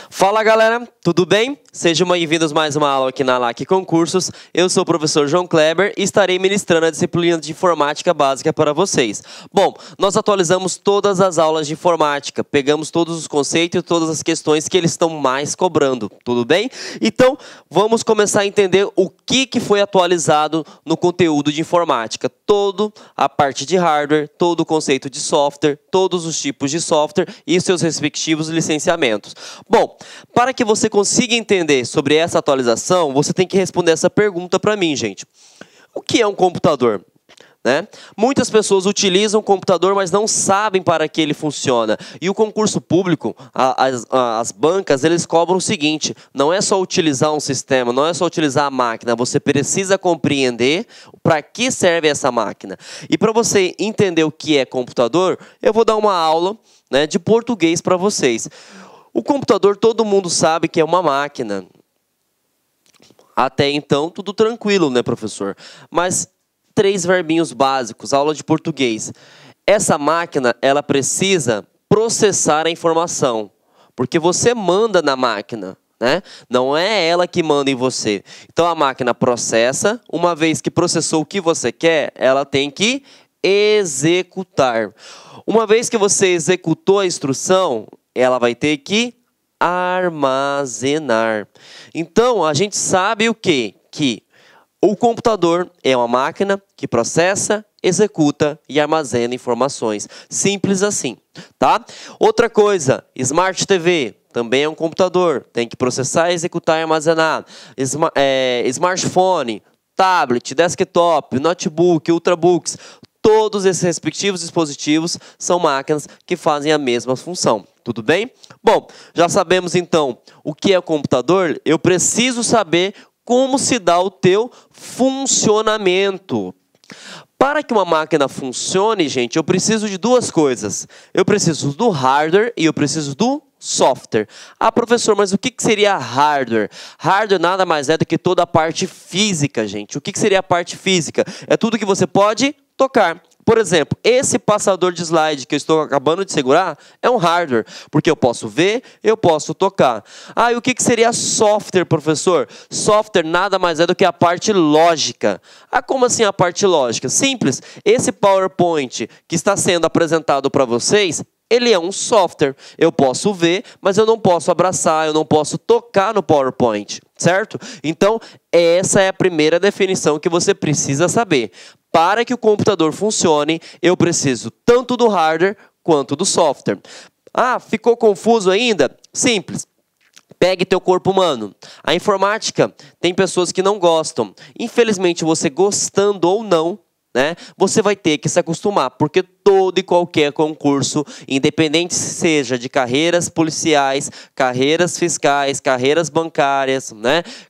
Fala galera, tudo bem? Sejam bem-vindos a mais uma aula aqui na LAC Concursos. Eu sou o professor João Kleber e estarei ministrando a disciplina de informática básica para vocês. Bom, nós atualizamos todas as aulas de informática, pegamos todos os conceitos e todas as questões que eles estão mais cobrando, tudo bem? Então, vamos começar a entender o que foi atualizado no conteúdo de informática. Toda a parte de hardware, todo o conceito de software, todos os tipos de software e seus respectivos licenciamentos. Bom, para que você consiga entender sobre essa atualização, você tem que responder essa pergunta para mim, gente. O que é um computador? Muitas pessoas utilizam o computador, mas não sabem para que ele funciona. E o concurso público, as bancas, eles cobram o seguinte: não é só utilizar um sistema, não é só utilizar a máquina, você precisa compreender para que serve essa máquina. E para você entender o que é computador, eu vou dar uma aula, de português para vocês. O computador, todo mundo sabe que é uma máquina. Até então, tudo tranquilo, né, professor? Mas 3 verbinhos básicos, aula de português. Essa máquina, ela precisa processar a informação, porque você manda na máquina, Não é ela que manda em você. Então, a máquina processa, uma vez que processou o que você quer, ela tem que executar. Uma vez que você executou a instrução, ela vai ter que armazenar. Então, a gente sabe o quê? Que o computador é uma máquina que processa, executa e armazena informações. Simples assim, tá? Outra coisa, Smart TV também é um computador. Tem que processar, executar e armazenar. Smartphone, tablet, desktop, notebook, ultrabooks. Todos esses respectivos dispositivos são máquinas que fazem a mesma função. Tudo bem? Bom, já sabemos então o que é o computador. Eu preciso saber como se dá o teu funcionamento. Para que uma máquina funcione, gente, eu preciso de 2 coisas. Eu preciso do hardware e eu preciso do software. Ah, professor, mas o que seria hardware? Hardware nada mais é do que toda a parte física, gente. O que seria a parte física? É tudo que você pode tocar. Por exemplo, esse passador de slide que eu estou acabando de segurar é um hardware, porque eu posso ver, eu posso tocar. Ah, e o que seria software, professor? Software nada mais é do que a parte lógica. Ah, como assim a parte lógica? Simples. Esse PowerPoint que está sendo apresentado para vocês, ele é um software. Eu posso ver, mas eu não posso abraçar, eu não posso tocar no PowerPoint, certo? Então, essa é a primeira definição que você precisa saber. Para que o computador funcione, eu preciso tanto do hardware quanto do software. Ah, ficou confuso ainda? Simples. Pegue teu corpo humano. A informática tem pessoas que não gostam. Infelizmente, você gostando ou não, você vai ter que se acostumar, porque todo e qualquer concurso, independente seja de carreiras policiais, carreiras fiscais, carreiras bancárias,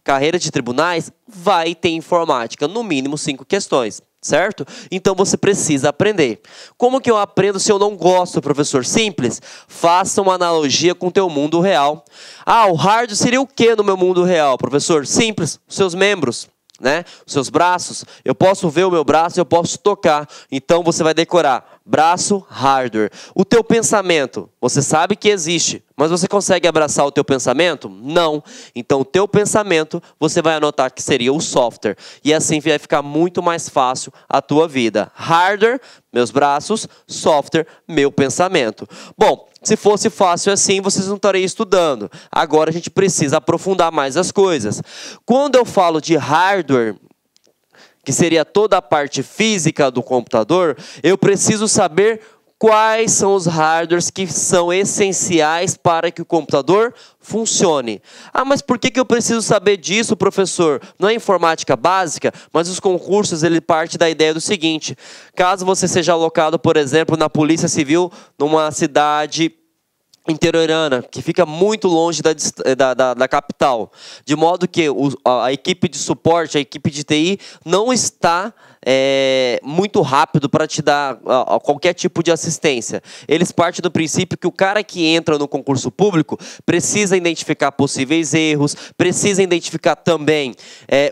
carreiras de tribunais, vai ter informática, no mínimo 5 questões. Certo? Então você precisa aprender. Como que eu aprendo se eu não gosto, professor? Simples. Faça uma analogia com o teu mundo real. Ah, o hardware seria o que no meu mundo real, professor? Simples. Os seus membros, os seus braços. Eu posso ver o meu braço, eu posso tocar. Então você vai decorar braço, hardware. O teu pensamento, você sabe que existe, mas você consegue abraçar o teu pensamento? Não. Então o teu pensamento, você vai anotar que seria o software. E assim vai ficar muito mais fácil a tua vida. Hardware, meus braços, software, meu pensamento. Bom, se fosse fácil assim, vocês não estariam estudando. Agora a gente precisa aprofundar mais as coisas. Quando eu falo de hardware, que seria toda a parte física do computador, eu preciso saber quais são os hardwares que são essenciais para que o computador funcione. Ah, mas por que eu preciso saber disso, professor? Não é informática básica, mas os concursos, ele parte da ideia do seguinte: caso você seja alocado, por exemplo, na Polícia Civil, numa cidade interiorana, que fica muito longe da capital, de modo que a equipe de suporte, a equipe de TI, não está muito rápido para te dar qualquer tipo de assistência. Eles partem do princípio que o cara que entra no concurso público precisa identificar possíveis erros, precisa identificar também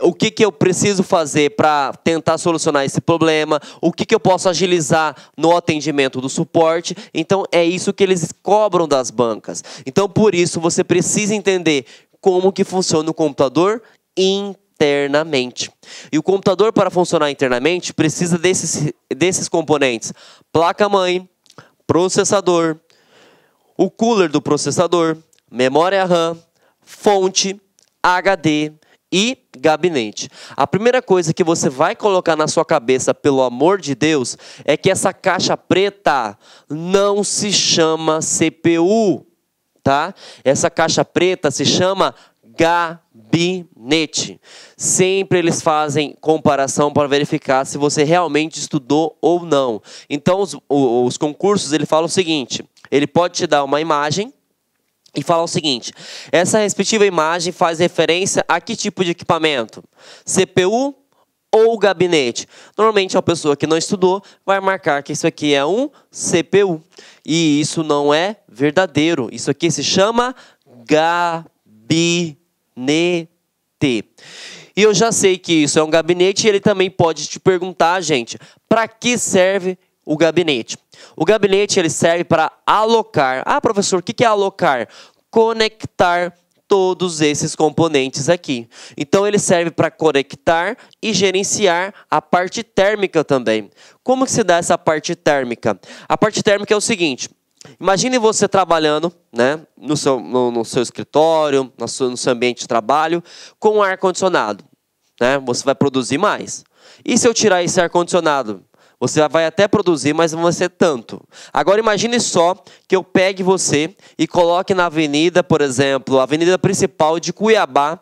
o que eu preciso fazer para tentar solucionar esse problema, o que eu posso agilizar no atendimento do suporte. Então, é isso que eles cobram das bancas. Então, por isso, você precisa entender como que funciona o computador internamente. E o computador, para funcionar internamente, precisa desses componentes: placa-mãe, processador, o cooler do processador, memória RAM, fonte, HD e gabinete. A primeira coisa que você vai colocar na sua cabeça, pelo amor de Deus, é que essa caixa preta não se chama CPU, tá? Essa caixa preta se chama gabinete. Sempre eles fazem comparação para verificar se você realmente estudou ou não. Então, os concursos, ele fala o seguinte: ele pode te dar uma imagem e falar o seguinte: essa respectiva imagem faz referência a que tipo de equipamento? CPU ou gabinete? Normalmente, a pessoa que não estudou vai marcar que isso aqui é um CPU. E isso não é verdadeiro. Isso aqui se chama gabinete. E eu já sei que isso é um gabinete e ele também pode te perguntar, gente, para que serve o gabinete? O gabinete ele serve para alocar. Ah, professor, o que é alocar? Conectar todos esses componentes aqui. Então, ele serve para conectar e gerenciar a parte térmica também. Como que se dá essa parte térmica? A parte térmica é o seguinte: imagine você trabalhando, né, no seu escritório, no seu ambiente de trabalho, com ar-condicionado, né? Você vai produzir mais. E se eu tirar esse ar-condicionado? Você vai até produzir, mas não vai ser tanto. Agora imagine só que eu pegue você e coloque na avenida, por exemplo, a avenida principal de Cuiabá.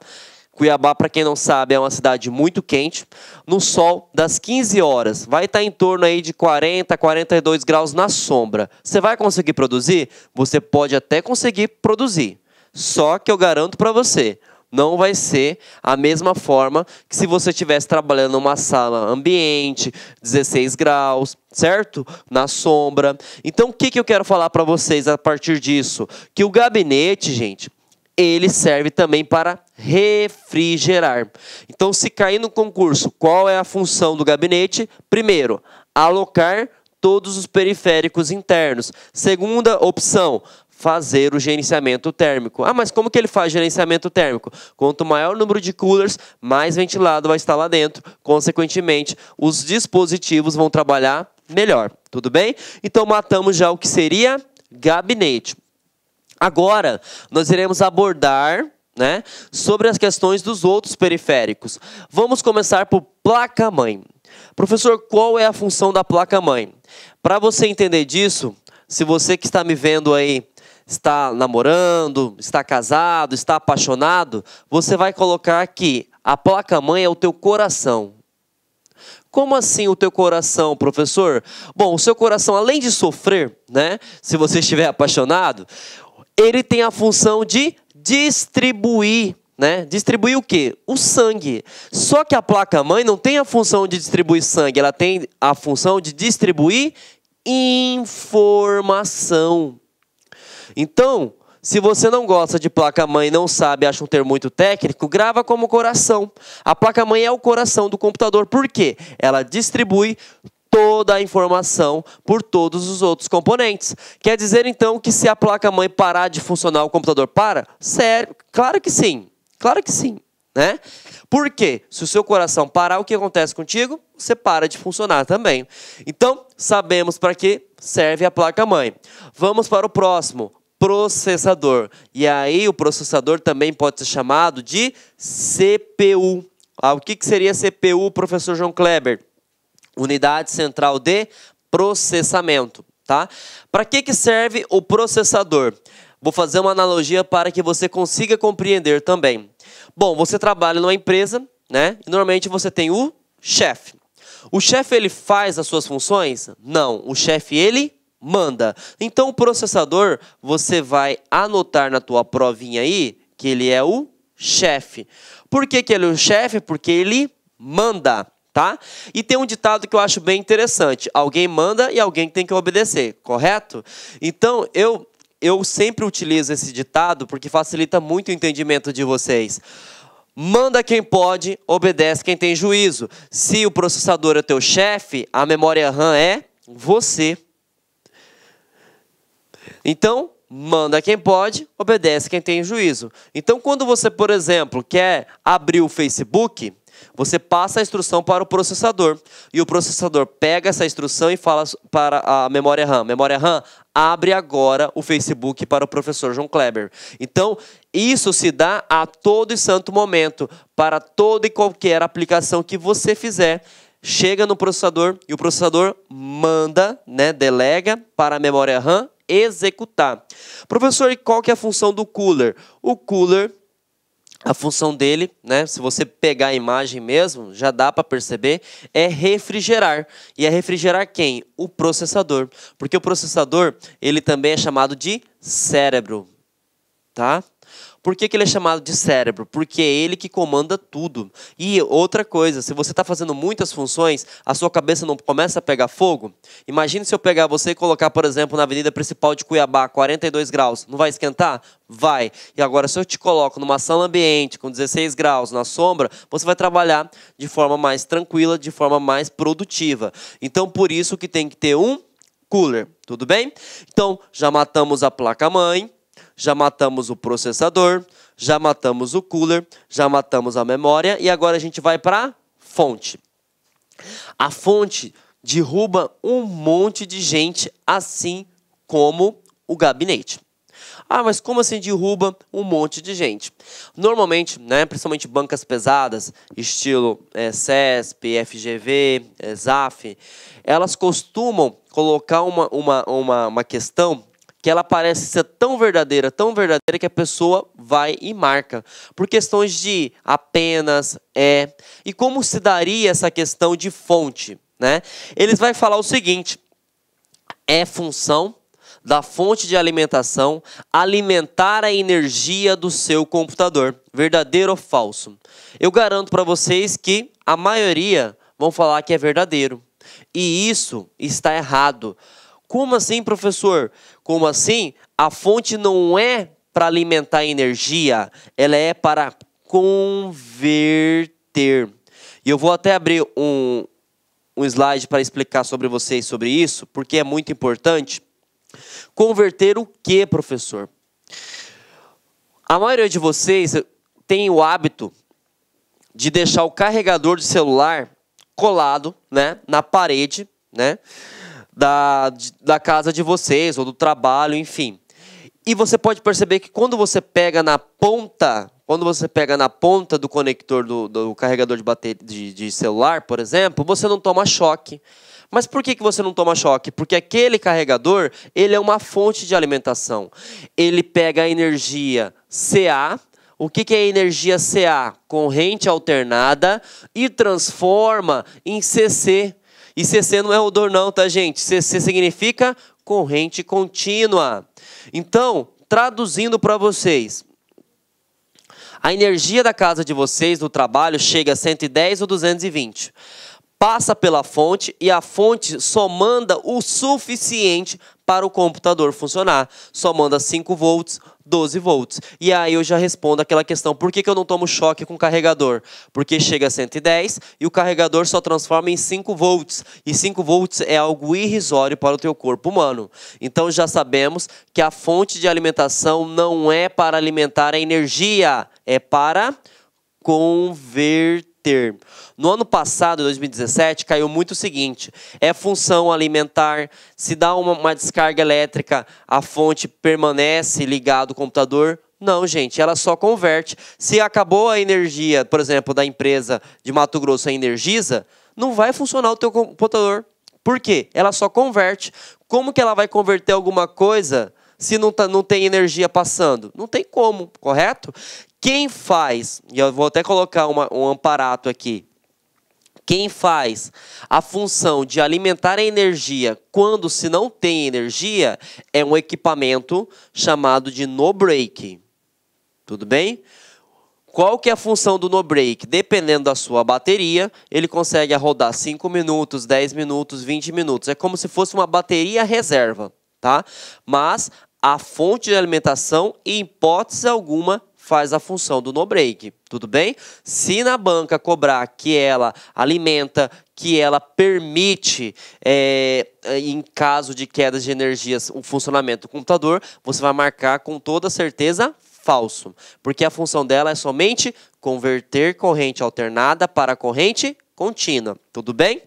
Cuiabá, para quem não sabe, é uma cidade muito quente. No sol, das 15 horas, vai estar em torno aí de 40, 42 graus na sombra. Você vai conseguir produzir? Você pode até conseguir produzir. Só que eu garanto para você, não vai ser a mesma forma que se você estivesse trabalhando numa sala ambiente, 16 graus, certo? Na sombra. Então, o que eu quero falar para vocês a partir disso? Que o gabinete, gente, ele serve também para refrigerar. Então, se cair no concurso, qual é a função do gabinete? Primeiro, alocar todos os periféricos internos. Segunda opção, fazer o gerenciamento térmico. Ah, mas como que ele faz gerenciamento térmico? Quanto maior o número de coolers, mais ventilado vai estar lá dentro. Consequentemente, os dispositivos vão trabalhar melhor. Tudo bem? Então, matamos já o que seria gabinete. Agora, nós iremos abordar, né, sobre as questões dos outros periféricos. Vamos começar por placa-mãe. Professor, qual é a função da placa-mãe? Para você entender disso, se você que está me vendo aí está namorando, está casado, está apaixonado, você vai colocar que a placa-mãe é o teu coração. Como assim o teu coração, professor? Bom, o seu coração, além de sofrer, né, se você estiver apaixonado, ele tem a função de distribuir, né? Distribuir o quê? O sangue. Só que a placa-mãe não tem a função de distribuir sangue, ela tem a função de distribuir informação. Então, se você não gosta de placa-mãe, não sabe, acha um termo muito técnico, grava como coração. A placa-mãe é o coração do computador. Por quê? Ela distribui toda a informação por todos os outros componentes. Quer dizer, então, que se a placa-mãe parar de funcionar, o computador para? Sério? Claro que sim. Claro que sim, né? Por quê? Se o seu coração parar, o que acontece contigo? Você para de funcionar também. Então, sabemos para que serve a placa-mãe. Vamos para o próximo, processador. E aí, o processador também pode ser chamado de CPU. O que seria CPU, professor João Kleber? Unidade Central de Processamento, tá? Para que serve o processador? Vou fazer uma analogia para que você consiga compreender também. Bom, você trabalha numa empresa, né? E normalmente você tem o chefe. O chefe, ele faz as suas funções? Não, o chefe, ele manda. Então, o processador, você vai anotar na tua provinha aí que ele é o chefe. Por que ele é o chefe? Porque ele manda. tá? E tem um ditado que eu acho bem interessante. Alguém manda e alguém tem que obedecer, correto? Então, eu sempre utilizo esse ditado porque facilita muito o entendimento de vocês. Manda quem pode, obedece quem tem juízo. Se o processador é teu chefe, a memória RAM é você. Então, manda quem pode, obedece quem tem juízo. Então, quando você, por exemplo, quer abrir o Facebook, você passa a instrução para o processador. E o processador pega essa instrução e fala para a memória RAM. Memória RAM, abre agora o Facebook para o professor João Kleber. Então, isso se dá a todo e santo momento, para toda e qualquer aplicação que você fizer. Chega no processador e o processador manda, né, delega para a memória RAM executar. Professor, e qual que é a função do cooler? O cooler, a função dele, né, se você pegar a imagem mesmo, já dá para perceber, é refrigerar. E é refrigerar quem? O processador. Porque o processador, ele também é chamado de cérebro, tá? Por que ele é chamado de cérebro? Porque é ele que comanda tudo. E outra coisa, se você está fazendo muitas funções, a sua cabeça não começa a pegar fogo? Imagine se eu pegar você e colocar, por exemplo, na avenida principal de Cuiabá, 42 graus. Não vai esquentar? Vai. E agora, se eu te coloco numa sala ambiente com 16 graus, na sombra, você vai trabalhar de forma mais tranquila, de forma mais produtiva. Então, por isso que tem que ter um cooler. Tudo bem? Então, já matamos a placa-mãe. Já matamos o processador, já matamos o cooler, já matamos a memória e agora a gente vai para a fonte. A fonte derruba um monte de gente, assim como o gabinete. Ah, mas como assim derruba um monte de gente? Normalmente, né, principalmente bancas pesadas, estilo CESP, FGV, ZAF, elas costumam colocar uma questão que ela parece ser tão verdadeira que a pessoa vai e marca. Por questões de apenas, E como se daria essa questão de fonte, né? Eles vão falar o seguinte: é função da fonte de alimentação alimentar a energia do seu computador. Verdadeiro ou falso? Eu garanto para vocês que a maioria vão falar que é verdadeiro. E isso está errado. Como assim, professor? Como assim? A fonte não é para alimentar energia, ela é para converter. E eu vou até abrir um slide para explicar sobre vocês sobre isso, porque é muito importante. Converter o que, professor? A maioria de vocês tem o hábito de deixar o carregador de celular colado, né, na parede, né, da casa de vocês, ou do trabalho, enfim. E você pode perceber que quando você pega na ponta do conector do carregador de bateria de celular, por exemplo, você não toma choque. Mas por que você não toma choque? Porque aquele carregador, ele é uma fonte de alimentação. Ele pega a energia CA. O que é energia CA? Corrente alternada, e transforma em CC. E CC não é odor não, tá, gente? CC significa corrente contínua. Então, traduzindo para vocês, a energia da casa de vocês, do trabalho, chega a 110 ou 220. Passa pela fonte e a fonte só manda o suficiente para o computador funcionar. Só manda 5 volts, 12 volts. E aí eu já respondo aquela questão: por que eu não tomo choque com o carregador? Porque chega a 110 e o carregador só transforma em 5 volts. E 5 volts é algo irrisório para o teu corpo humano. Então já sabemos que a fonte de alimentação não é para alimentar a energia, é para converter. No ano passado, 2017, caiu muito o seguinte: é função alimentar, se dá uma descarga elétrica, a fonte permanece ligada ao computador? Não, gente, ela só converte. Se acabou a energia, por exemplo, da empresa de Mato Grosso, a Energisa, não vai funcionar o teu computador. Por quê? Ela só converte. Como que ela vai converter alguma coisa se não tem energia passando? Não tem como, correto? Quem faz, e eu vou até colocar um aparato aqui, quem faz a função de alimentar a energia quando se não tem energia é um equipamento chamado de no break. Tudo bem? Qual que é a função do no-break? Dependendo da sua bateria, ele consegue rodar 5 minutos, 10 minutos, 20 minutos. É como se fosse uma bateria reserva, tá? Mas a fonte de alimentação, em hipótese alguma, faz a função do no-break, tudo bem? Se na banca cobrar que ela alimenta, que ela permite, em caso de quedas de energias, o funcionamento do computador, você vai marcar com toda certeza falso, porque a função dela é somente converter corrente alternada para corrente contínua, tudo bem?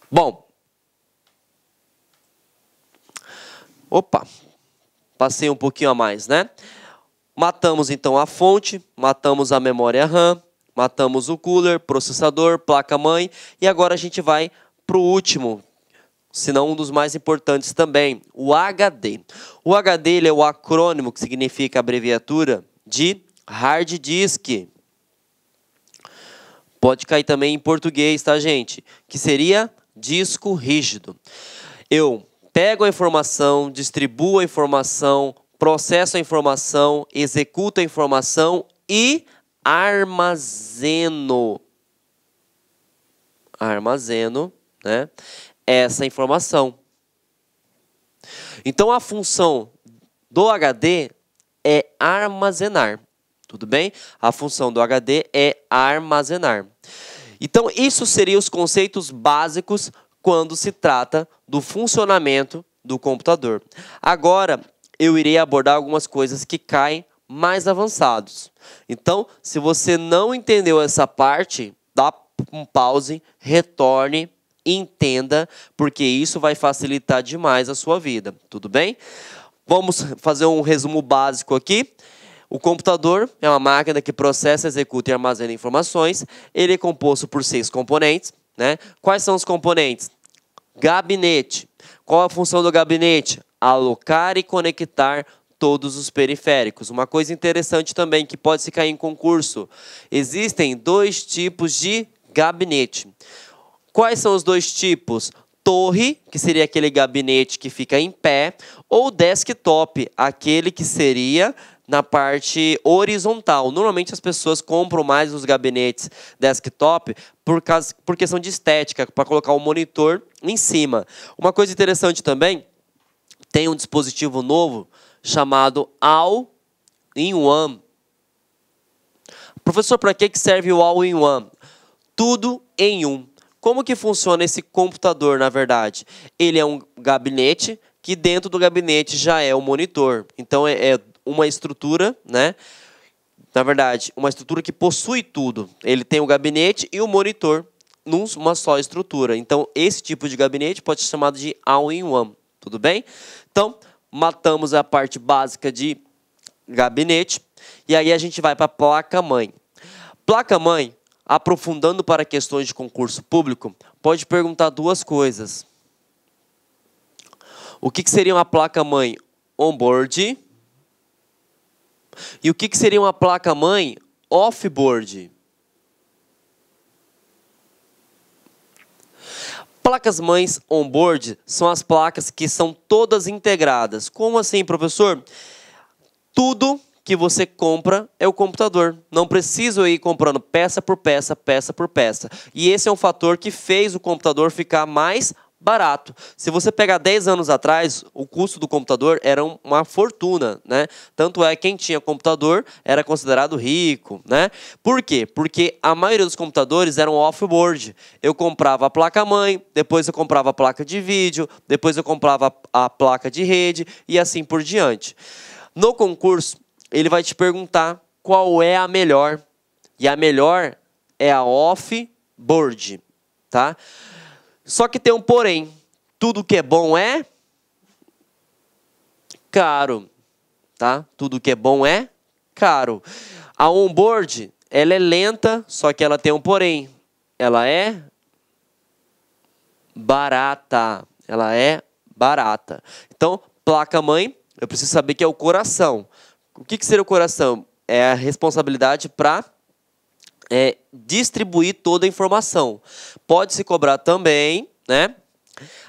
Bom, opa, passei um pouquinho a mais, né? Matamos então a fonte, matamos a memória RAM, matamos o cooler, processador, placa-mãe, e agora a gente vai para o último, se não um dos mais importantes também, o HD. O HD ele é o acrônimo que significa abreviatura de hard disk. Pode cair também em português, tá, gente? Que seria disco rígido. Eu pego a informação, distribuo a informação, processo a informação, executo a informação e armazeno. Armazeno, né? Essa informação. Então, a função do HD é armazenar, tudo bem? A função do HD é armazenar. Então, isso seriam os conceitos básicos quando se trata do funcionamento do computador. Agora, eu irei abordar algumas coisas que caem mais avançados. Então, se você não entendeu essa parte, dá um pause, retorne, entenda, porque isso vai facilitar demais a sua vida, tudo bem? Vamos fazer um resumo básico aqui. O computador é uma máquina que processa, executa e armazena informações. Ele é composto por 6 componentes, né? Quais são os componentes? Gabinete. Qual a função do gabinete? Alocar e conectar todos os periféricos. Uma coisa interessante também que pode se cair em concurso. Existem 2 tipos de gabinete. Quais são os 2 tipos? Torre, que seria aquele gabinete que fica em pé, ou desktop, aquele que seria na parte horizontal. Normalmente as pessoas compram mais os gabinetes desktop por questão de estética, para colocar o monitor em cima. Uma coisa interessante também, tem um dispositivo novo chamado All-in-One. Professor, para que serve o All-in-One? Tudo em um. Como que funciona esse computador, na verdade? Ele é um gabinete que dentro do gabinete já é o monitor. Então, é uma estrutura, né? Na verdade, uma estrutura que possui tudo. Ele tem o gabinete e o monitor numa só estrutura. Então, esse tipo de gabinete pode ser chamado de all-in-one. Tudo bem? Então, matamos a parte básica de gabinete. E aí a gente vai para a placa-mãe. Placa-mãe, aprofundando para questões de concurso público, pode perguntar 2 coisas. O que seria uma placa-mãe on-board? E o que seria uma placa-mãe off-board? Placas-mães on-board são as placas que são todas integradas. Como assim, professor? Tudo que você compra é o computador. Não preciso ir comprando peça por peça, peça por peça. E esse é um fator que fez o computador ficar mais barato. Se você pegar 10 anos atrás, o custo do computador era uma fortuna, né? Tanto é que quem tinha computador era considerado rico, né? Por quê? Porque a maioria dos computadores eram off-board. Eu comprava a placa-mãe, depois eu comprava a placa de vídeo, depois eu comprava a placa de rede e assim por diante. No concurso, ele vai te perguntar qual é a melhor. E a melhor é a off-board, tá? Só que tem um porém. Tudo que é bom é caro, tá? Tudo que é bom é caro. A on-board, ela é lenta, só que ela tem um porém. Ela é barata. Ela é barata. Então, placa-mãe, eu preciso saber que é o coração. O que seria o coração? É a responsabilidade para distribuir toda a informação. Pode se cobrar também, né,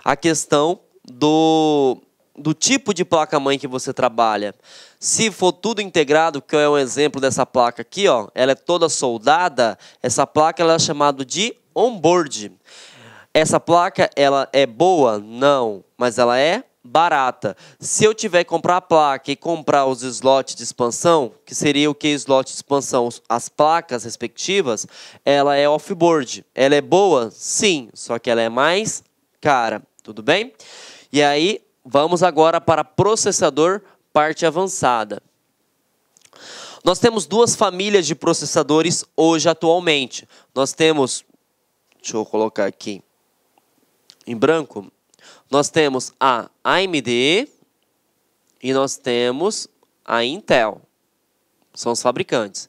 a questão do tipo de placa-mãe que você trabalha. Se for tudo integrado, que é um exemplo dessa placa aqui, ó, ela é toda soldada, essa placa ela é chamada de onboard. Essa placa ela é boa? Não, mas ela é barata. Se eu tiver que comprar a placa e comprar os slots de expansão, que seria o que slot de expansão? As placas respectivas, ela é off-board. Ela é boa? Sim, só que ela é mais cara, tudo bem? E aí, vamos agora para processador, parte avançada. Nós temos duas famílias de processadores hoje atualmente. Nós temos, deixa eu colocar aqui em branco, nós temos a AMD e nós temos a Intel. São os fabricantes.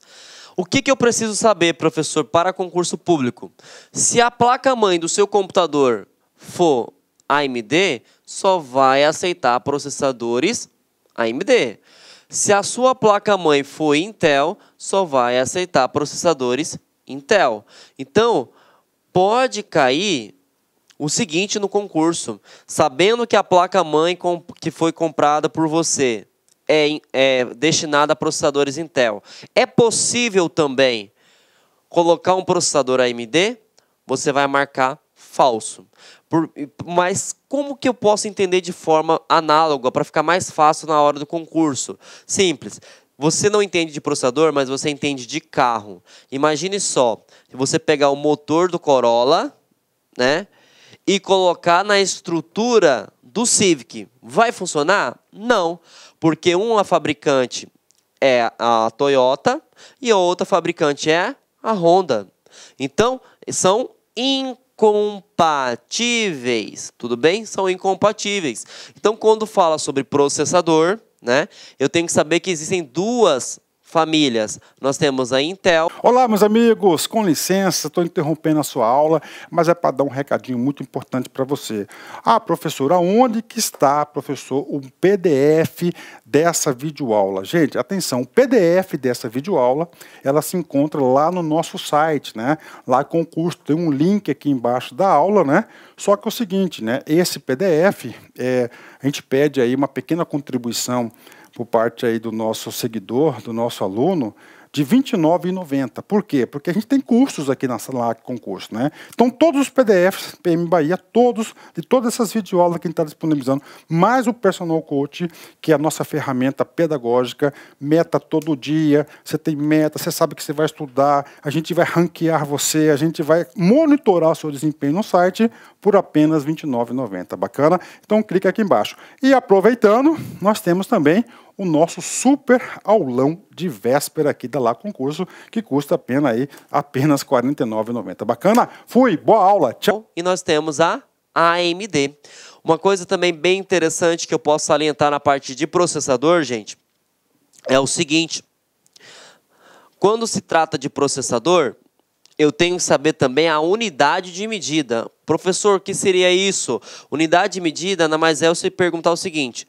O que eu preciso saber, professor, para concurso público? Se a placa-mãe do seu computador for AMD, só vai aceitar processadores AMD. Se a sua placa-mãe for Intel, só vai aceitar processadores Intel. Então, pode cair o seguinte no concurso: sabendo que a placa-mãe que foi comprada por você é destinada a processadores Intel, é possível também colocar um processador AMD? Você vai marcar falso. Mas como que eu posso entender de forma análoga para ficar mais fácil na hora do concurso? Simples. Você não entende de processador, mas você entende de carro. Imagine só, se você pegar o motor do Corolla, né, e colocar na estrutura do Civic, vai funcionar? Não, porque uma fabricante é a Toyota e a outra fabricante é a Honda. Então, são incompatíveis, tudo bem? São incompatíveis. Então, quando fala sobre processador, né, eu tenho que saber que existem duas famílias. Nós temos a Intel. Olá, meus amigos, com licença, estou interrompendo a sua aula, mas é para dar um recadinho muito importante para você. Ah, professor, aonde que está, professor, o PDF dessa videoaula? Gente, atenção, o PDF dessa videoaula, ela se encontra lá no nosso site, né? Lá com o curso, tem um link aqui embaixo da aula, né? Só que é o seguinte, né? Esse PDF, a gente pede aí uma pequena contribuição por parte aí do nosso seguidor, do nosso aluno, de R$ 29,90. Por quê? Porque a gente tem cursos aqui na sala de concurso, né? Então, todos os PDFs, PM Bahia, todos, de todas essas videoaulas que a gente está disponibilizando, mais o Personal Coach, que é a nossa ferramenta pedagógica, meta todo dia, você tem meta, você sabe que você vai estudar, a gente vai ranquear você, a gente vai monitorar o seu desempenho no site por apenas R$ 29,90. Bacana? Então, clica aqui embaixo. E aproveitando, nós temos também o nosso super aulão de véspera aqui da Lá Concurso, que custa apenas R$ 49,90. Bacana? Fui, boa aula, tchau! E nós temos a AMD. Uma coisa também bem interessante que eu posso salientar na parte de processador, gente, é o seguinte: quando se trata de processador, eu tenho que saber também a unidade de medida. Professor, o que seria isso? Unidade de medida nada mais é você perguntar o seguinte: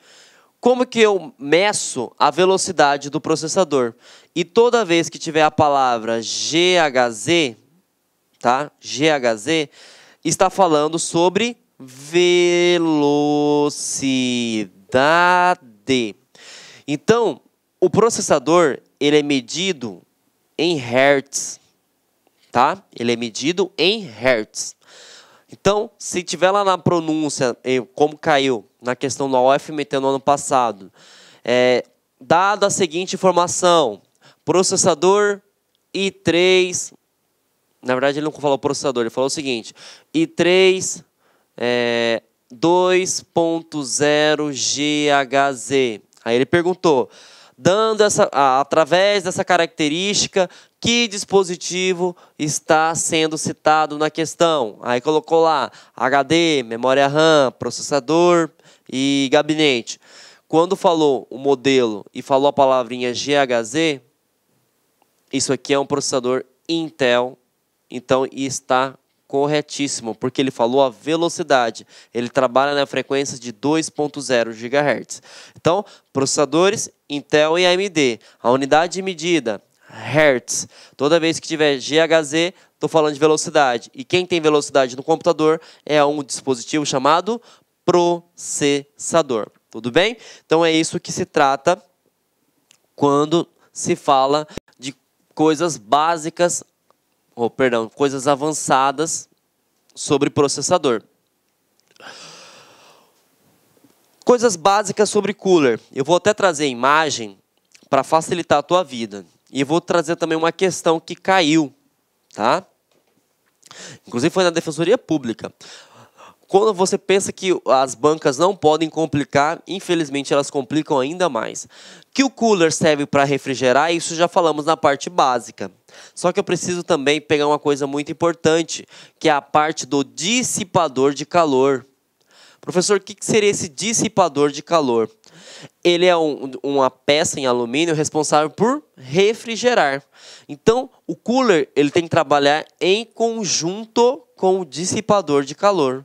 como que eu meço a velocidade do processador? E toda vez que tiver a palavra GHz, tá? GHz, está falando sobre velocidade. Então, o processador, ele é medido em hertz, tá? Ele é medido em hertz. Então, se tiver lá na pronúncia, como caiu na questão da UFMT no ano passado, dado a seguinte informação: processador i3, na verdade ele não falou processador, ele falou o seguinte: i3 2.0 GHz. Aí ele perguntou, através dessa característica, que dispositivo está sendo citado na questão? Aí colocou lá HD, memória RAM, processador e gabinete. Quando falou o modelo e falou a palavrinha GHz, isso aqui é um processador Intel, então está corretíssimo, porque ele falou a velocidade. Ele trabalha na frequência de 2.0 GHz. Então, processadores Intel e AMD. A unidade de medida, Hertz. Toda vez que tiver GHz, estou falando de velocidade. E quem tem velocidade no computador é um dispositivo chamado processador. Tudo bem? Então é isso que se trata quando se fala de coisas básicas, coisas avançadas sobre processador. Coisas básicas sobre cooler. Eu vou até trazer imagem para facilitar a tua vida. E vou trazer também uma questão que caiu, tá? Inclusive foi na Defensoria Pública. Quando você pensa que as bancas não podem complicar, infelizmente elas complicam ainda mais. Que o cooler serve para refrigerar, isso já falamos na parte básica. Só que eu preciso também pegar uma coisa muito importante, que é a parte do dissipador de calor. Professor, o que seria esse dissipador de calor? Ele é uma peça em alumínio responsável por refrigerar. Então, o cooler ele tem que trabalhar em conjunto com o dissipador de calor.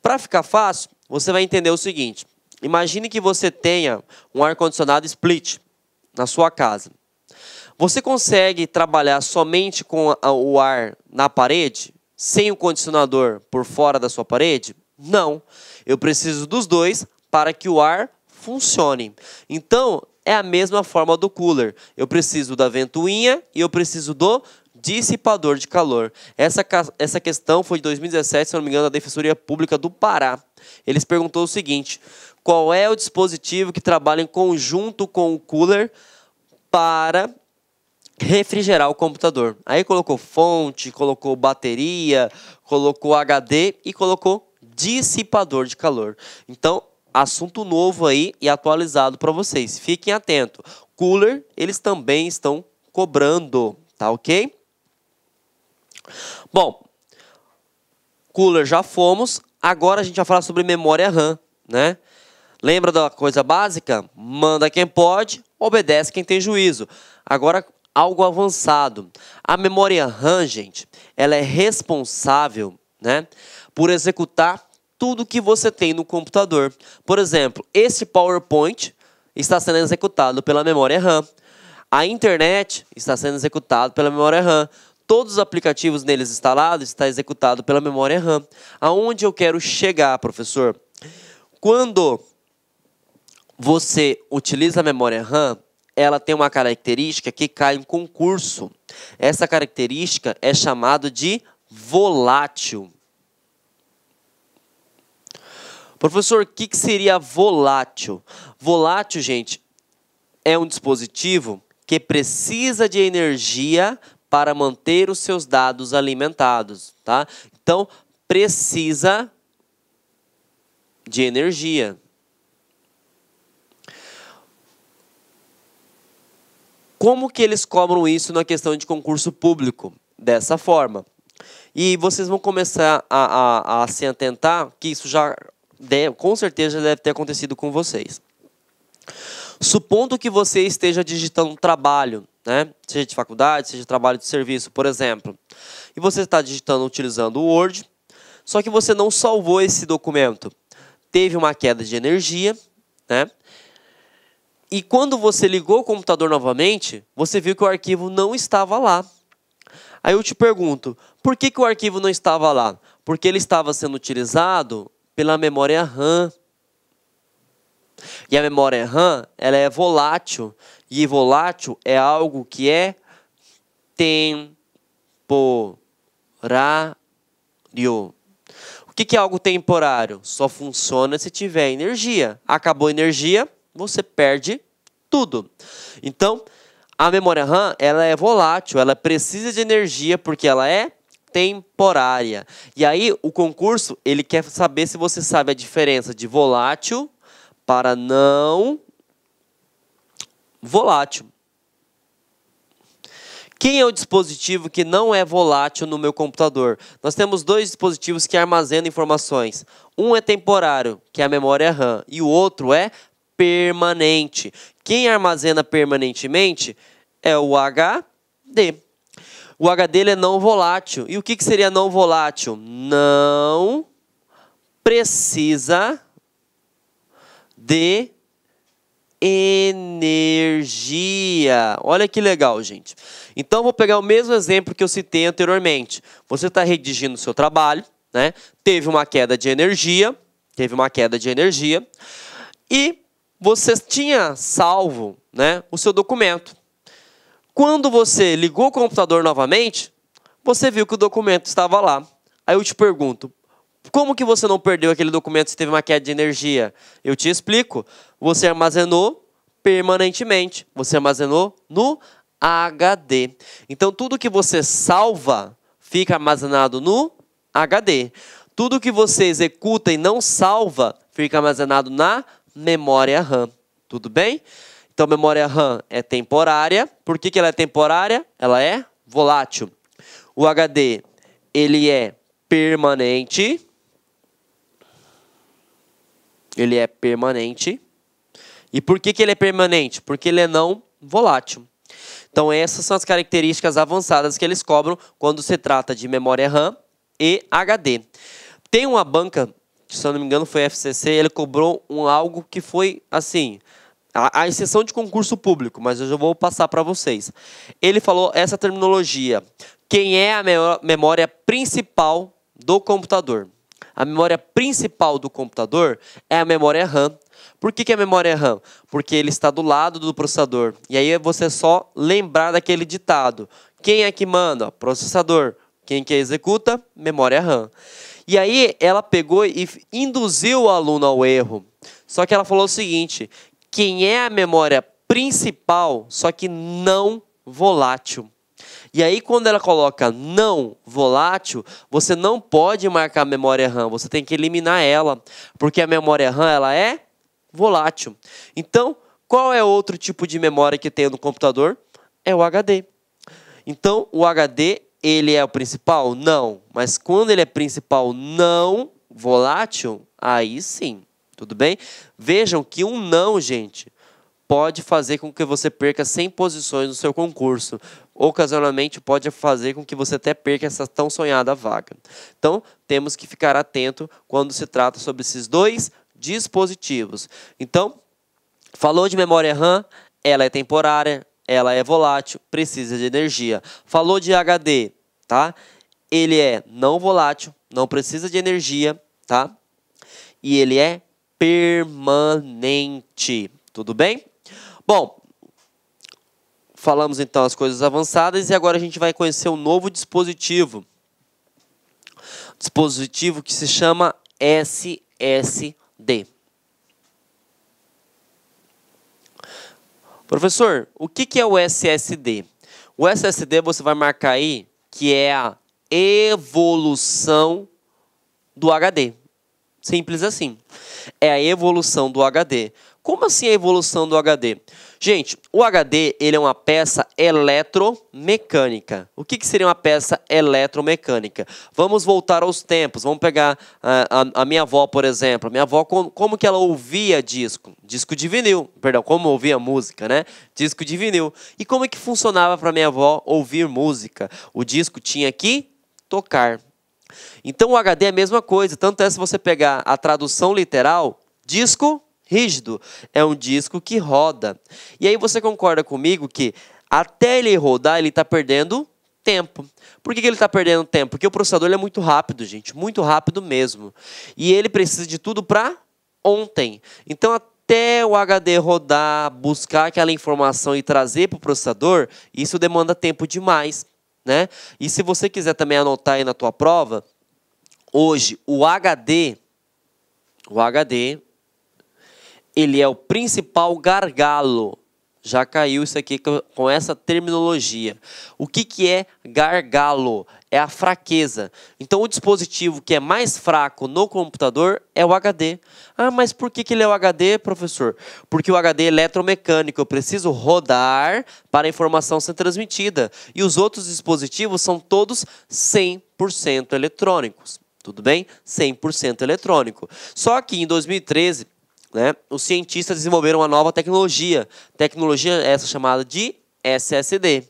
Para ficar fácil, você vai entender o seguinte. Imagine que você tenha um ar-condicionado split na sua casa. Você consegue trabalhar somente com o ar na parede, sem o condicionador por fora da sua parede? Não. Eu preciso dos dois para que o ar funcione. Então, é a mesma forma do cooler. Eu preciso da ventoinha e eu preciso do dissipador de calor. Essa questão foi de 2017, se não me engano, da Defensoria Pública do Pará. Eles perguntou o seguinte: qual é o dispositivo que trabalha em conjunto com o cooler para refrigerar o computador? Aí colocou fonte, colocou bateria, colocou HD e colocou dissipador de calor. Então, assunto novo aí e atualizado para vocês. Fiquem atentos. Cooler, eles também estão cobrando, tá ok? Bom, cooler já fomos. Agora a gente vai falar sobre memória RAM, né? Lembra da coisa básica? Manda quem pode, obedece quem tem juízo. Agora, algo avançado. A memória RAM, gente, ela é responsável, né, por executar tudo que você tem no computador. Por exemplo, esse PowerPoint está sendo executado pela memória RAM. A internet está sendo executado pela memória RAM. Todos os aplicativos neles instalados estão executados pela memória RAM. Aonde eu quero chegar, professor? Quando você utiliza a memória RAM, ela tem uma característica que cai em concurso. Essa característica é chamada de volátil. Professor, o que seria volátil? Volátil, gente, é um dispositivo que precisa de energia para manter os seus dados alimentados, tá? Então, precisa de energia. Como que eles cobram isso na questão de concurso público? Dessa forma. E vocês vão começar a se atentar que isso já com certeza já deve ter acontecido com vocês. Supondo que você esteja digitando um trabalho, né? Seja de faculdade, seja de trabalho de serviço, por exemplo, e você está digitando utilizando o Word, só que você não salvou esse documento. Teve uma queda de energia, né? E quando você ligou o computador novamente, você viu que o arquivo não estava lá. Aí eu te pergunto, por que o arquivo não estava lá? Porque ele estava sendo utilizado pela memória RAM. E a memória RAM, ela é volátil. E volátil é algo que é temporário. O que é algo temporário? Só funciona se tiver energia. Acabou a energia, você perde tudo. Então, a memória RAM, ela é volátil. Ela precisa de energia porque ela é temporária. E aí, o concurso, ele quer saber se você sabe a diferença de volátil para não volátil. Quem é o dispositivo que não é volátil no meu computador? Nós temos dois dispositivos que armazenam informações. Um é temporário, que é a memória RAM, e o outro é permanente. Quem armazena permanentemente é o HD. O HD ele é não volátil. E o que seria não volátil? Não precisa de energia. Olha que legal, gente. Então, vou pegar o mesmo exemplo que eu citei anteriormente. Você está redigindo o seu trabalho, né? Teve uma queda de energia. teve uma queda de energia e você tinha salvo, né, o seu documento. Quando você ligou o computador novamente, você viu que o documento estava lá. Aí eu te pergunto, como que você não perdeu aquele documento se teve uma queda de energia? Eu te explico. Você armazenou permanentemente. Você armazenou no HD. Então, tudo que você salva fica armazenado no HD. Tudo que você executa e não salva fica armazenado na memória RAM. Tudo bem? Então, memória RAM é temporária. Por que ela é temporária? Ela é volátil. O HD, ele é permanente. Ele é permanente. E por que ele é permanente? Porque ele é não volátil. Então, essas são as características avançadas que eles cobram quando se trata de memória RAM e HD. Tem uma banca, se eu não me engano foi a FCC, ele cobrou algo que foi assim, a exceção de concurso público, mas eu já vou passar para vocês. Ele falou essa terminologia: quem é a memória principal do computador? A memória principal do computador é a memória RAM. Por que é a memória RAM? Porque ele está do lado do processador. E aí você só lembrar daquele ditado. Quem é que manda? Processador. Quem que executa? Memória RAM. E aí ela pegou e induziu o aluno ao erro. Só que ela falou o seguinte: quem é a memória principal, só que não volátil. E aí, quando ela coloca não volátil, você não pode marcar a memória RAM, você tem que eliminar ela, porque a memória RAM ela é volátil. Então, qual é outro tipo de memória que tem no computador? É o HD. Então, o HD, ele é o principal? Não. Mas quando ele é principal não volátil, aí sim. Tudo bem? Vejam que um não, gente, pode fazer com que você perca 100 posições no seu concurso. Ocasionalmente pode fazer com que você até perca essa tão sonhada vaga. Então, temos que ficar atento quando se trata sobre esses dois dispositivos. Então, falou de memória RAM, ela é temporária, ela é volátil, precisa de energia. Falou de HD, tá? Ele é não volátil, não precisa de energia, tá? E ele é permanente. Tudo bem? Bom, falamos então as coisas avançadas e agora a gente vai conhecer um novo dispositivo. Dispositivo que se chama SSD. Professor, o que é o SSD? O SSD você vai marcar aí que é a evolução do HD. Simples assim. É a evolução do HD. Como assim a evolução do HD? Gente, o HD ele é uma peça eletromecânica. O que seria uma peça eletromecânica? Vamos voltar aos tempos. Vamos pegar a minha avó, por exemplo. A minha avó, como que ela ouvia disco? Disco de vinil. Perdão, como ouvia música, né? Disco de vinil. E como é que funcionava para minha avó ouvir música? O disco tinha que tocar. Então o HD é a mesma coisa. Tanto é se você pegar a tradução literal, disco rígido, é um disco que roda. E aí você concorda comigo que até ele rodar, ele está perdendo tempo. Por que ele está perdendo tempo? Porque o processador ele é muito rápido, gente, muito rápido mesmo. E ele precisa de tudo para ontem. Então, até o HD rodar, buscar aquela informação e trazer para o processador, isso demanda tempo demais, né? E se você quiser também anotar aí na tua prova, hoje o HD, ele é o principal gargalo. Já caiu isso aqui com essa terminologia. O que é gargalo? É a fraqueza. Então, o dispositivo que é mais fraco no computador é o HD. Ah, mas por que ele é o HD, professor? Porque o HD é eletromecânico. Eu preciso rodar para a informação ser transmitida. E os outros dispositivos são todos 100% eletrônicos. Tudo bem? 100% eletrônico. Só que em 2013... né, os cientistas desenvolveram uma nova tecnologia essa chamada de SSD.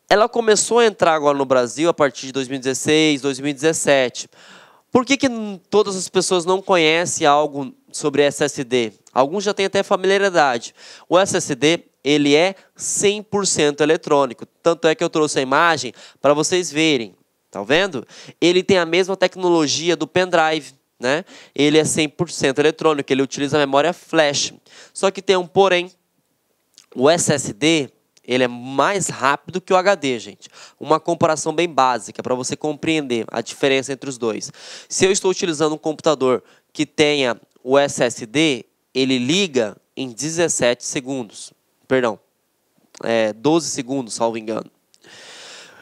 Ela começou a entrar agora no Brasil a partir de 2016, 2017. Por que todas as pessoas não conhecem algo sobre SSD? Alguns já têm até familiaridade. O SSD ele é 100% eletrônico. Tanto é que eu trouxe a imagem para vocês verem. Tá vendo? Ele tem a mesma tecnologia do pendrive. né? Ele é 100% eletrônico, ele utiliza memória flash. Só que tem um porém. O SSD, ele é mais rápido que o HD, gente. Uma comparação bem básica para você compreender a diferença entre os dois. Se eu estou utilizando um computador que tenha o SSD, ele liga em 17 segundos. Perdão, 12 segundos, salvo engano.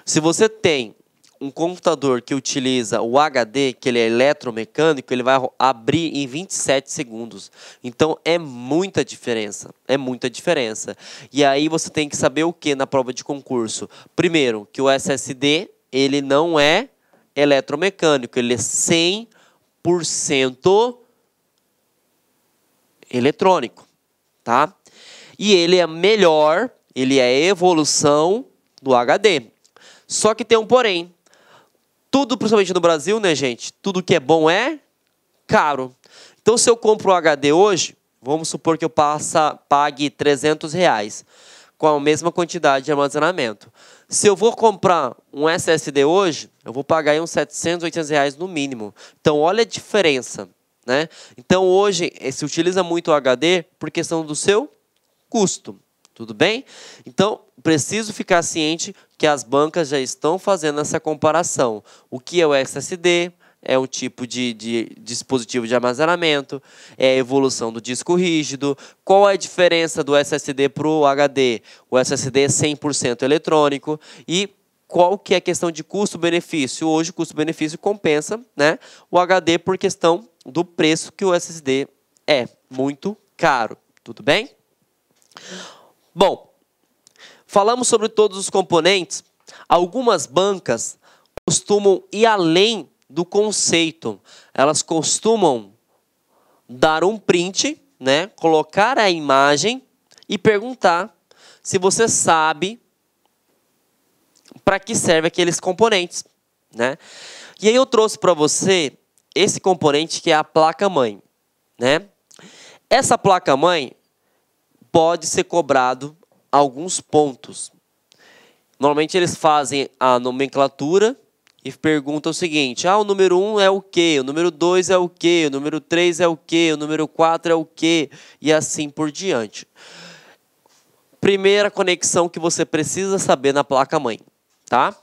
Se você tem um computador que utiliza o HD, que ele é eletromecânico, ele vai abrir em 27 segundos. Então, é muita diferença. É muita diferença. E aí, você tem que saber o que na prova de concurso? Primeiro, que o SSD, ele não é eletromecânico. Ele é 100% eletrônico. Tá? E ele é melhor, ele é a evolução do HD. Só que tem um porém. Tudo, principalmente no Brasil, né, gente? Tudo que é bom é caro. Então, se eu compro um HD hoje, vamos supor que eu pague R$300 com a mesma quantidade de armazenamento. Se eu vou comprar um SSD hoje, eu vou pagar aí uns R$700, R$800 no mínimo. Então, olha a diferença, né? Então, hoje, se utiliza muito o HD por questão do seu custo. Tudo bem? Então, preciso ficar ciente que as bancas já estão fazendo essa comparação. O que é o SSD? É um tipo de dispositivo de armazenamento, é a evolução do disco rígido. Qual é a diferença do SSD para o HD? O SSD é 100% eletrônico. E qual que é a questão de custo-benefício? Hoje o custo-benefício compensa, né, o HD por questão do preço que o SSD é muito caro. Tudo bem? Bom, falamos sobre todos os componentes. Algumas bancas costumam ir além do conceito. Elas costumam dar um print, né, colocar a imagem e perguntar se você sabe para que serve aqueles componentes, né? E aí eu trouxe para você esse componente que é a placa-mãe, né? Essa placa-mãe pode ser cobrado alguns pontos. Normalmente eles fazem a nomenclatura e perguntam o seguinte: o número 1 é o quê? O número 2 é o quê? O número 3 é o quê? O número 4 é o quê? E assim por diante. Primeira conexão que você precisa saber na placa-mãe, tá?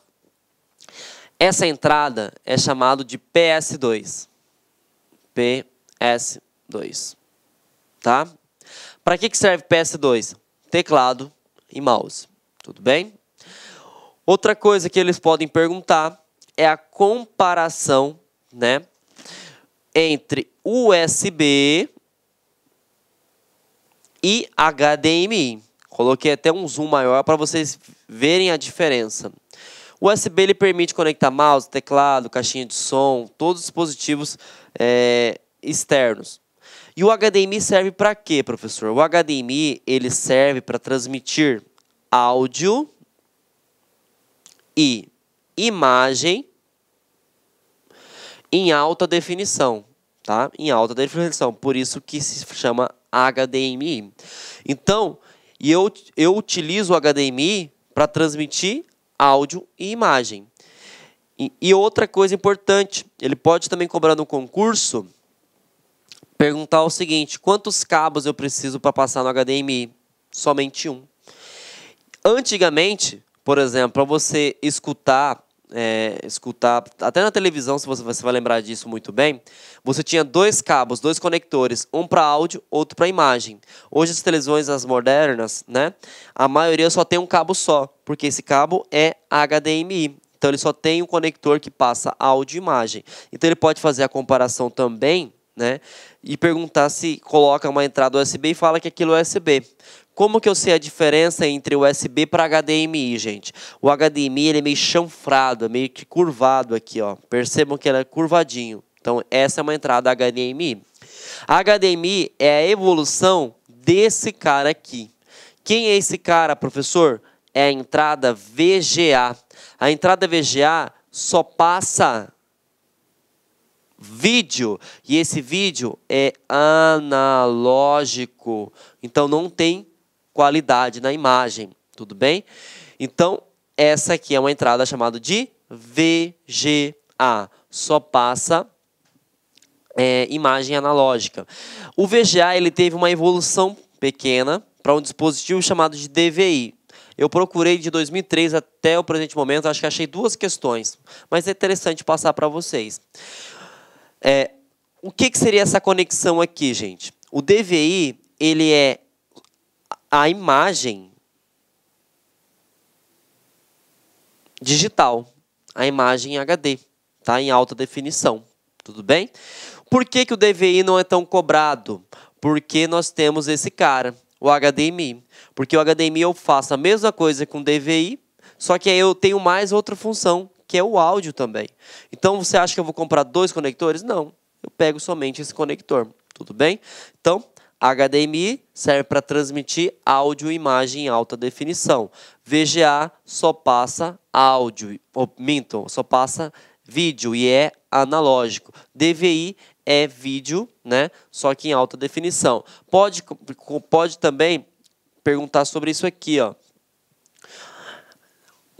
Essa entrada é chamada de PS2. PS2, tá? Para que serve PS2? Teclado e mouse. Tudo bem? Outra coisa que eles podem perguntar é a comparação, né, entre USB e HDMI. Coloquei até um zoom maior para vocês verem a diferença. O USB ele permite conectar mouse, teclado, caixinha de som, todos os dispositivos externos. E o HDMI serve para quê, professor? O HDMI ele serve para transmitir áudio e imagem em alta definição, tá? Em alta definição, por isso que se chama HDMI. Então, eu utilizo o HDMI para transmitir áudio e imagem. E outra coisa importante, ele pode também cobrar no concurso perguntar o seguinte: quantos cabos eu preciso para passar no HDMI? Somente um. Antigamente, por exemplo, para você escutar até na televisão, se você vai lembrar disso muito bem, você tinha dois cabos, dois conectores, um para áudio, outro para imagem. Hoje as televisões, as modernas, né, a maioria só tem um cabo só, porque esse cabo é HDMI. Então ele só tem um conector que passa áudio e imagem. Então ele pode fazer a comparação também, né, e perguntar se coloca uma entrada USB e fala que aquilo é USB. Como que eu sei a diferença entre o USB para HDMI, gente? O HDMI ele é meio chanfrado, é meio que curvado aqui, ó. Percebam que ele é curvadinho. Então essa é uma entrada HDMI. A HDMI é a evolução desse cara aqui. Quem é esse cara, professor? É a entrada VGA. A entrada VGA só passa vídeo, e esse vídeo é analógico, então não tem qualidade na imagem, tudo bem? Então, essa aqui é uma entrada chamada de VGA, só passa imagem analógica. O VGA ele teve uma evolução pequena para um dispositivo chamado de DVI. Eu procurei de 2003 até o presente momento, acho que achei 2 questões, mas é interessante passar para vocês. O que seria essa conexão aqui, gente? O DVI, ele é a imagem digital, a imagem HD, tá? Em alta definição, tudo bem? Por que o DVI não é tão cobrado? Porque nós temos esse cara, o HDMI. Porque o HDMI eu faço a mesma coisa com o DVI, só que aí eu tenho mais outra função, que é o áudio também. Então, você acha que eu vou comprar 2 conectores? Não, eu pego somente esse conector, tudo bem? Então, HDMI serve para transmitir áudio e imagem em alta definição. VGA só passa áudio, só passa vídeo e é analógico. DVI é vídeo, né? Só que em alta definição. Pode também perguntar sobre isso aqui, ó.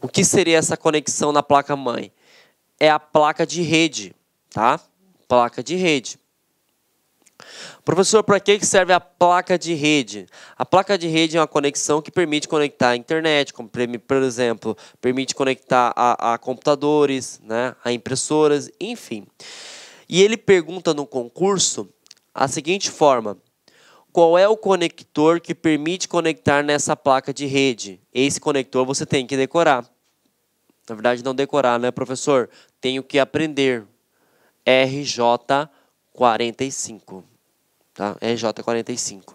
O que seria essa conexão na placa-mãe? É a placa de rede, tá? Placa de rede. Professor, para que serve a placa de rede? A placa de rede é uma conexão que permite conectar a internet, como, por exemplo, permite conectar a computadores, né, a impressoras, enfim. E ele pergunta no concurso a seguinte forma: qual é o conector que permite conectar nessa placa de rede? Esse conector você tem que decorar. Na verdade, não decorar, né, professor? Tenho que aprender. RJ45. Tá? RJ45.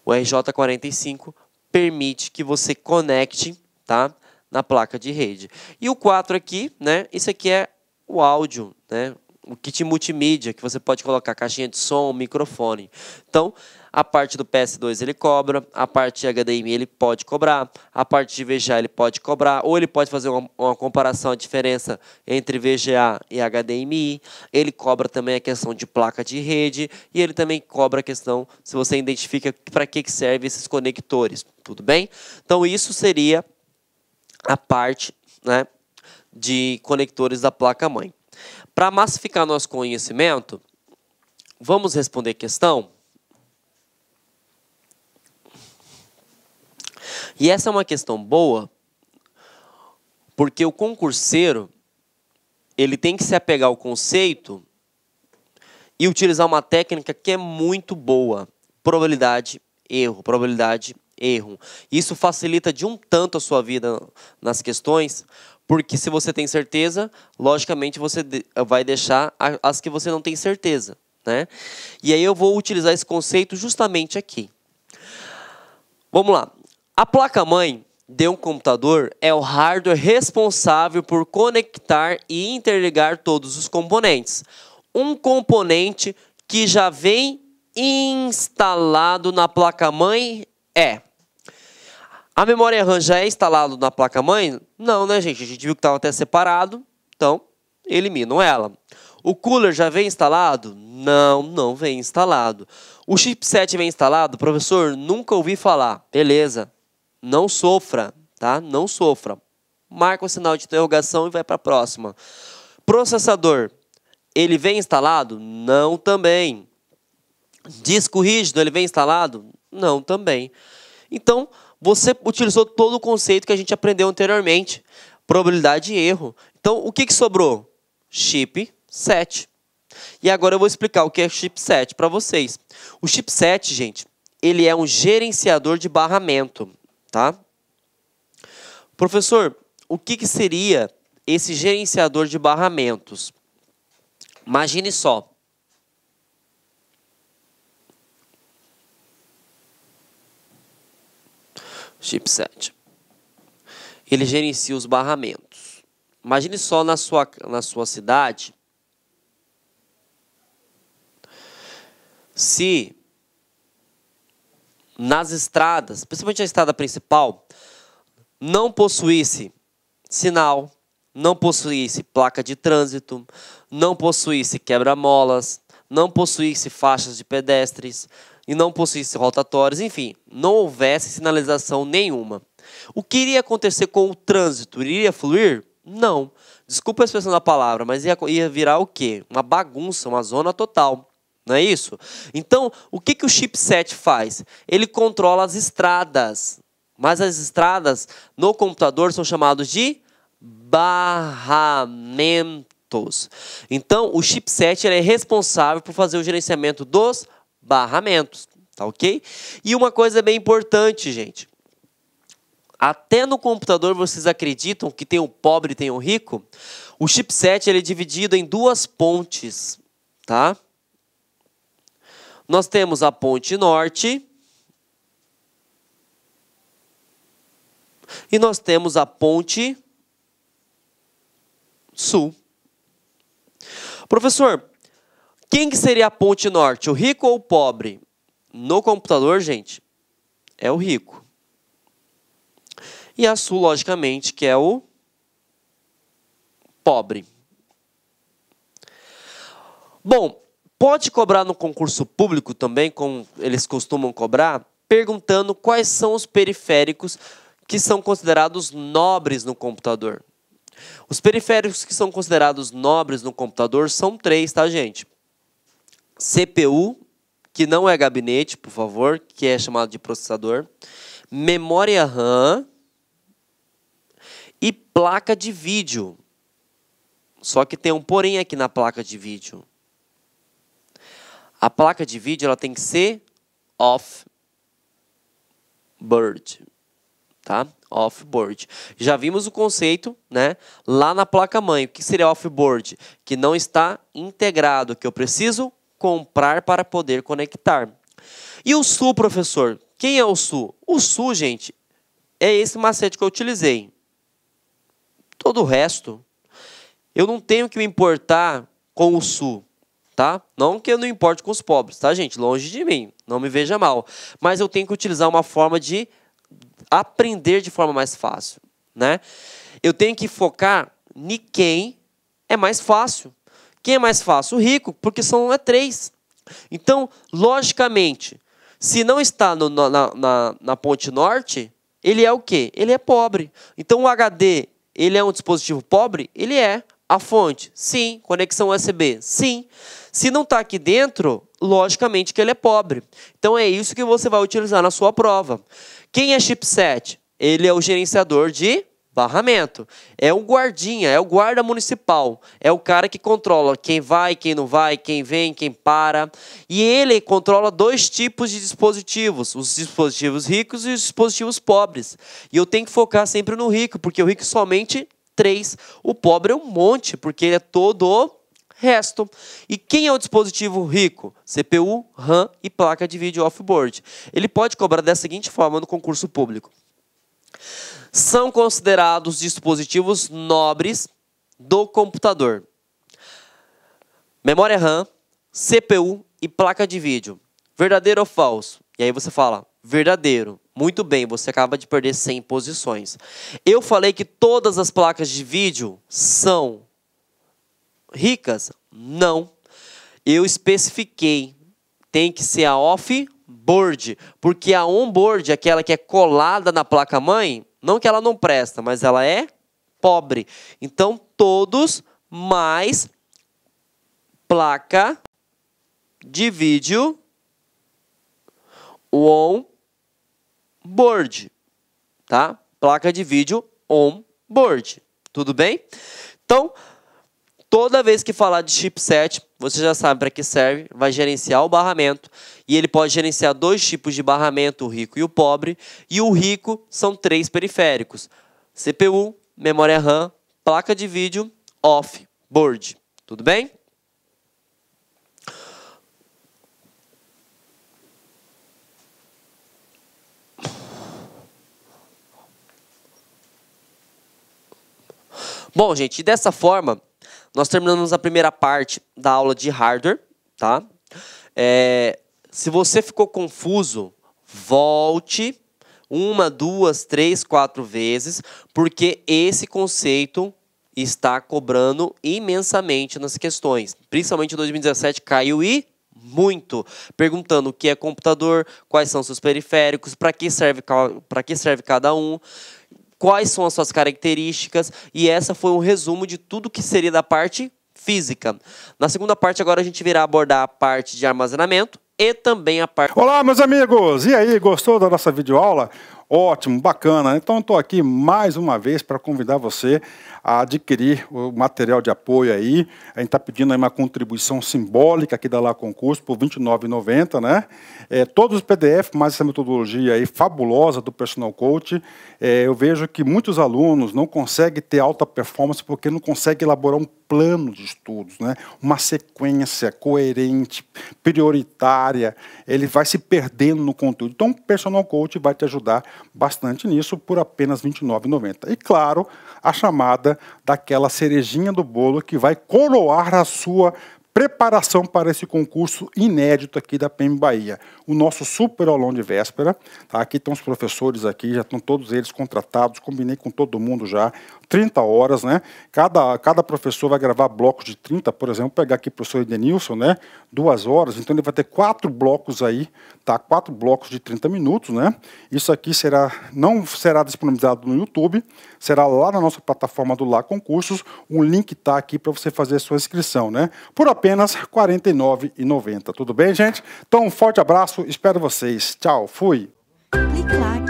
O RJ45 permite que você conecte, tá, na placa de rede. E o 4 aqui, né? Isso aqui é o áudio, né? O kit multimídia, que você pode colocar caixinha de som, microfone. Então, a parte do PS2 ele cobra, a parte de HDMI ele pode cobrar, a parte de VGA ele pode cobrar, ou ele pode fazer uma comparação, a diferença entre VGA e HDMI. Ele cobra também a questão de placa de rede e ele também cobra a questão se você identifica para que serve esses conectores. Tudo bem? Então, isso seria a parte, né, de conectores da placa-mãe. Para massificar nosso conhecimento, vamos responder questão? E essa é uma questão boa, porque o concurseiro ele tem que se apegar ao conceito e utilizar uma técnica que é muito boa. Probabilidade, erro, probabilidade, erro. Isso facilita de um tanto a sua vida nas questões, porque se você tem certeza, logicamente você vai deixar as que você não tem certeza, né? E aí eu vou utilizar esse conceito justamente aqui. Vamos lá. A placa-mãe de um computador é o hardware responsável por conectar e interligar todos os componentes. Um componente que já vem instalado na placa-mãe é... A memória RAM já é instalada na placa-mãe? Não, né, gente? A gente viu que estava até separado, então elimino ela. O cooler já vem instalado? Não, não vem instalado. O chipset vem instalado? Professor, nunca ouvi falar. Beleza, não sofra, tá? Não sofra. Marca o sinal de interrogação e vai para a próxima. Processador, ele vem instalado? Não, também. Disco rígido, ele vem instalado? Não, também. Então, você utilizou todo o conceito que a gente aprendeu anteriormente. Probabilidade de erro. Então, o que sobrou? Chipset. E agora eu vou explicar o que é chipset para vocês. O chipset, gente, ele é um gerenciador de barramento, tá? Professor, o que seria esse gerenciador de barramentos? Imagine só. Chipset. Ele gerencia os barramentos. Imagine só na sua cidade, se nas estradas, principalmente a estrada principal, não possuísse sinal, não possuísse placa de trânsito, não possuísse quebra-molas, não possuísse faixas de pedestres, e não possuísse rotatórios, enfim, não houvesse sinalização nenhuma. O que iria acontecer com o trânsito? Iria fluir? Não. Desculpa a expressão da palavra, mas ia virar o quê? Uma bagunça, uma zona total. Não é isso? Então, o que o chipset faz? Ele controla as estradas. Mas as estradas no computador são chamadas de barramentos. Então, o chipset ele é responsável por fazer o gerenciamento dos barramentos. Tá ok? E uma coisa bem importante, gente. Até no computador vocês acreditam que tem o pobre e tem o rico? O chipset ele é dividido em duas pontes, tá? Nós temos a ponte norte e nós temos a ponte sul. Professor, quem que seria a ponte norte, o rico ou o pobre? No computador, gente, é o rico. E a sul, logicamente, que é o pobre. Bom, pode cobrar no concurso público também, como eles costumam cobrar, perguntando quais são os periféricos que são considerados nobres no computador. Os periféricos que são considerados nobres no computador são 3, tá, gente? CPU, que não é gabinete, por favor, que é chamado de processador. Memória RAM e placa de vídeo. Só que tem um porém aqui na placa de vídeo. A placa de vídeo ela tem que ser off-board, tá? Off-board. Já vimos o conceito, né? Lá na placa-mãe. O que seria off-board? Que não está integrado, que eu preciso comprar para poder conectar. E o SU, professor? Quem é o SU? O SU, gente, é esse macete que eu utilizei. Todo o resto, eu não tenho que me importar com o SU, tá? Não que eu não importe com os pobres, tá, gente? Longe de mim, não me veja mal. Mas eu tenho que utilizar uma forma de aprender de forma mais fácil, né? Eu tenho que focar em quem é mais fácil. Quem é mais fácil? O rico, porque são 3. Então, logicamente, se não está na ponte norte, ele é o quê? Ele é pobre. Então, o HD, ele é um dispositivo pobre? Ele é. A fonte? Sim. Conexão USB? Sim. Se não está aqui dentro, logicamente que ele é pobre. Então, é isso que você vai utilizar na sua prova. Quem é chipset? Ele é o gerenciador de barramento. É o guardinha, é o guarda municipal. É o cara que controla quem vai, quem não vai, quem vem, quem para. E ele controla 2 tipos de dispositivos. Os dispositivos ricos e os dispositivos pobres. E eu tenho que focar sempre no rico, porque o rico somente 3. O pobre é um monte, porque ele é todo o resto. E quem é o dispositivo rico? CPU, RAM e placa de vídeo off-board. Ele pode cobrar da seguinte forma no concurso público. São considerados dispositivos nobres do computador. Memória RAM, CPU e placa de vídeo. Verdadeiro ou falso? E aí você fala, verdadeiro. Muito bem, você acaba de perder 100 posições. Eu falei que todas as placas de vídeo são ricas? Não. Eu especifiquei. Tem que ser a off-board. Porque a on-board, aquela que é colada na placa-mãe, não que ela não presta, mas ela é pobre. Então, todos mais placa de vídeo on-board. Tá? Placa de vídeo on-board. Tudo bem? Então, toda vez que falar de chipset, você já sabe para que serve, vai gerenciar o barramento. E ele pode gerenciar 2 tipos de barramento, o rico e o pobre. E o rico são 3 periféricos. CPU, memória RAM, placa de vídeo, off-board. Tudo bem? Bom, gente, dessa forma, nós terminamos a primeira parte da aula de hardware, tá? Se você ficou confuso, volte 1, 2, 3, 4 vezes, porque esse conceito está cobrando imensamente nas questões. Principalmente em 2017 caiu e muito, perguntando o que é computador, quais são seus periféricos, para que serve cada um. quais são as suas características, e essa foi um resumo de tudo que seria da parte física. Na segunda parte agora a gente virá abordar a parte de armazenamento e também a parte... Olá, meus amigos! E aí, gostou da nossa videoaula? Ótimo, bacana. Então, estou aqui mais uma vez para convidar você a adquirir o material de apoio aí. A gente está pedindo aí uma contribuição simbólica aqui da Lá Concurso por R$ 29,90, né? Todos os PDF, mais essa metodologia aí fabulosa do Personal Coach. Eu vejo que muitos alunos não conseguem ter alta performance porque não conseguem elaborar um plano de estudos, né? Uma sequência coerente, prioritária. Ele vai se perdendo no conteúdo. Então, o Personal Coach vai te ajudar bastante nisso por apenas R$ 29,90. E, claro, a chamada daquela cerejinha do bolo que vai coroar a sua preparação para esse concurso inédito aqui da PM Bahia. O nosso super aulão de véspera. Tá? Aqui estão os professores aqui, já estão todos eles contratados, combinei com todo mundo já, 30 horas, né? Cada professor vai gravar blocos de 30, por exemplo, vou pegar aqui o professor Edenilson, né? 2 horas, então ele vai ter 4 blocos aí, tá? 4 blocos de 30 minutos, né? Isso aqui não será disponibilizado no YouTube, será lá na nossa plataforma do Lá Concursos, um link está aqui para você fazer a sua inscrição, né? Por apenas R$ 49,90. Tudo bem, gente? Então, um forte abraço, espero vocês. Tchau, fui! Clique lá.